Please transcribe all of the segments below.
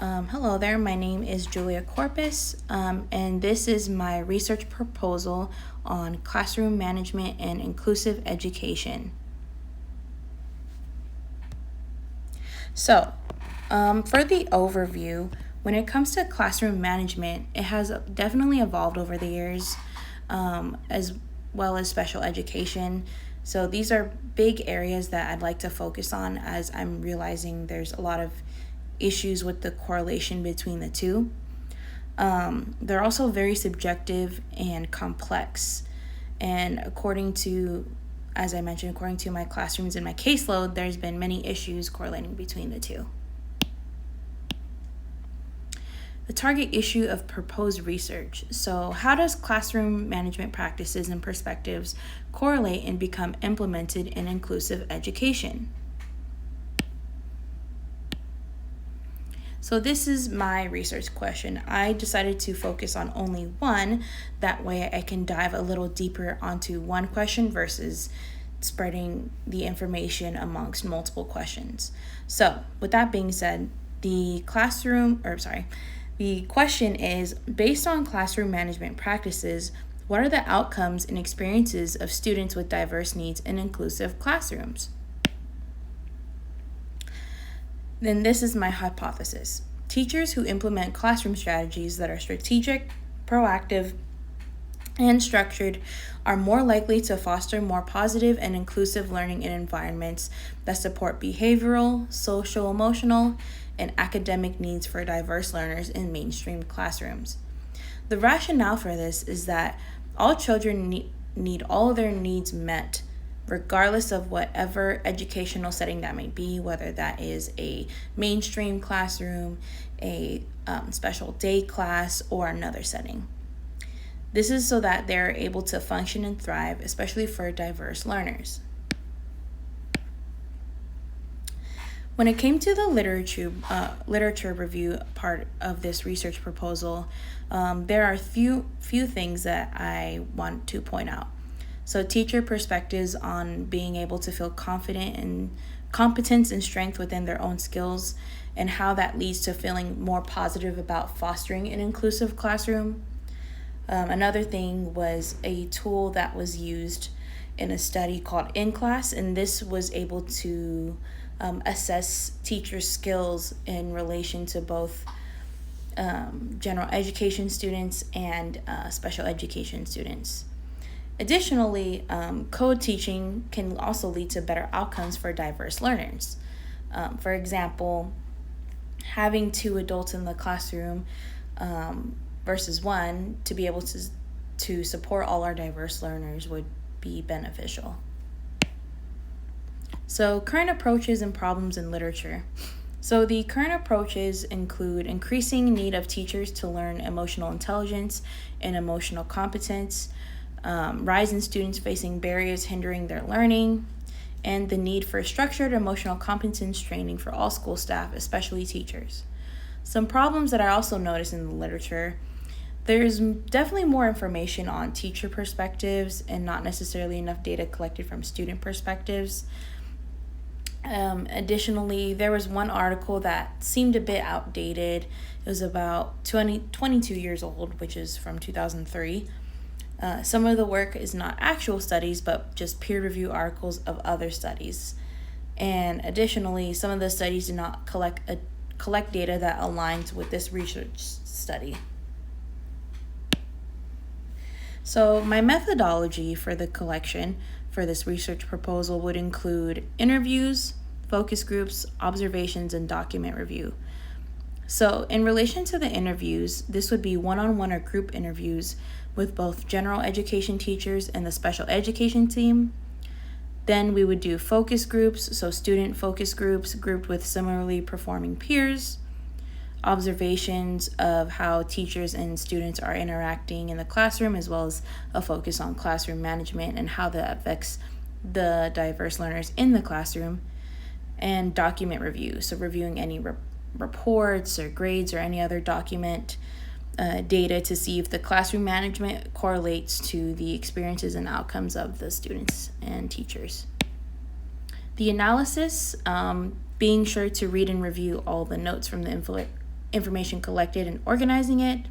Hello there, my name is Julia Corpus, and this is my research proposal on classroom management and inclusive education. So, for the overview, when it comes to classroom management, it has definitely evolved over the years, as well as special education. So these are big areas that I'd like to focus on as I'm realizing there's a lot of issues with the correlation between the two. They're also very subjective and complex. And as I mentioned, according to my classrooms and my caseload, there's been many issues correlating between the two. The target issue of proposed research. So, how does classroom management practices and perspectives correlate and become implemented in inclusive education? So this is my research question. I decided to focus on only one. That way I can dive a little deeper onto one question versus spreading the information amongst multiple questions. So with that being said, the question is, based on classroom management practices, what are the outcomes and experiences of students with diverse needs in inclusive classrooms? Then this is my hypothesis. Teachers who implement classroom strategies that are strategic, proactive, and structured are more likely to foster more positive and inclusive learning in environments that support behavioral, social, emotional, and academic needs for diverse learners in mainstream classrooms. The rationale for this is that all children need all of their needs met, regardless of whatever educational setting that may be, whether that is a mainstream classroom, a special day class, or another setting. This is so that they're able to function and thrive, especially for diverse learners. When it came to the literature review part of this research proposal, there are few things that I want to point out. So teacher perspectives on being able to feel confident and competence and strength within their own skills, and how that leads to feeling more positive about fostering an inclusive classroom. Another thing was a tool that was used in a study called In-Class, and this was able to assess teachers' skills in relation to both general education students and special education students. Additionally, co-teaching can also lead to better outcomes for diverse learners. For example, having 2 adults in the classroom versus 1 to be able to support all our diverse learners would be beneficial. So, current approaches and problems in literature. So the current approaches include increasing need of teachers to learn emotional intelligence and emotional competence, rise in students facing barriers hindering their learning, and the need for structured emotional competence training for all school staff, especially teachers. Some problems that I also noticed in the literature: there's definitely more information on teacher perspectives and not necessarily enough data collected from student perspectives. Additionally, there was one article that seemed a bit outdated. It was about 22 years old, which is from 2003. Some of the work is not actual studies, but just peer review articles of other studies. And additionally, some of the studies did not collect data that aligns with this research study. So my methodology for the collection for this research proposal would include interviews, focus groups, observations, and document review. So in relation to the interviews, this would be one-on-one or group interviews with both general education teachers and the special education team. Then we would do focus groups, so student focus groups grouped with similarly performing peers, observations of how teachers and students are interacting in the classroom, as well as a focus on classroom management and how that affects the diverse learners in the classroom, and document review, so reviewing any reports or grades or any other document data to see if the classroom management correlates to the experiences and outcomes of the students and teachers. The analysis, being sure to read and review all the notes from the information collected and organizing it,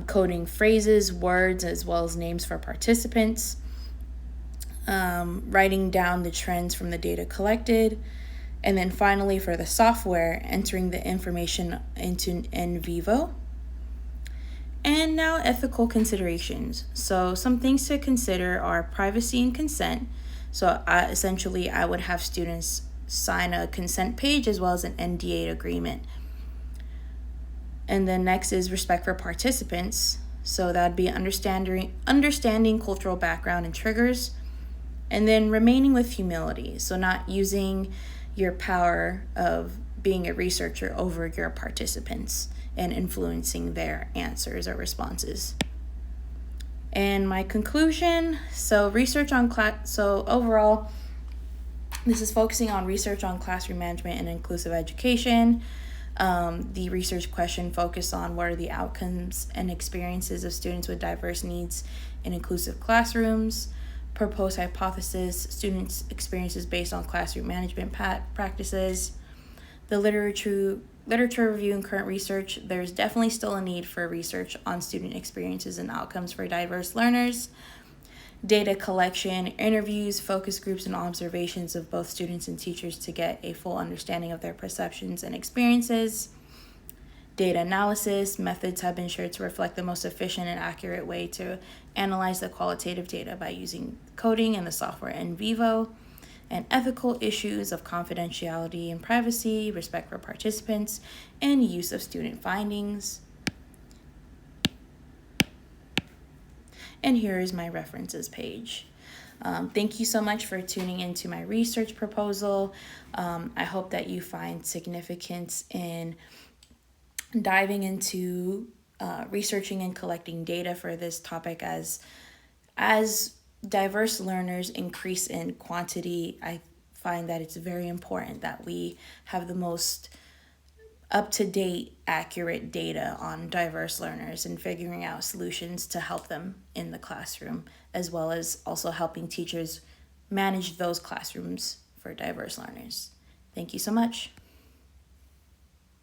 coding phrases, words, as well as names for participants, writing down the trends from the data collected, and then finally for the software, entering the information into in vivo. And now ethical considerations. So some things to consider are privacy and consent. So essentially I would have students sign a consent page as well as an NDA agreement. And then next is respect for participants. So that'd be understanding cultural background and triggers. And then remaining with humility. So not using your power of being a researcher over your participants and influencing their answers or responses. And my conclusion, so overall, this is focusing on research on classroom management and inclusive education. The research question focused on what are the outcomes and experiences of students with diverse needs in inclusive classrooms. Proposed hypothesis, students' experiences based on classroom management practices. The literature review and current research, there's definitely still a need for research on student experiences and outcomes for diverse learners. Data collection, interviews, focus groups, and observations of both students and teachers to get a full understanding of their perceptions and experiences. Data analysis, methods have been sure to reflect the most efficient and accurate way to analyze the qualitative data by using coding and the software in vivo. And ethical issues of confidentiality and privacy, respect for participants, and use of student findings. And here is my references page. Thank you so much for tuning into my research proposal. I hope that you find significance in diving into researching and collecting data for this topic. As diverse learners increase in quantity, I find that it's very important that we have the most up-to-date, accurate data on diverse learners and figuring out solutions to help them in the classroom, as well as also helping teachers manage those classrooms for diverse learners. Thank you so much.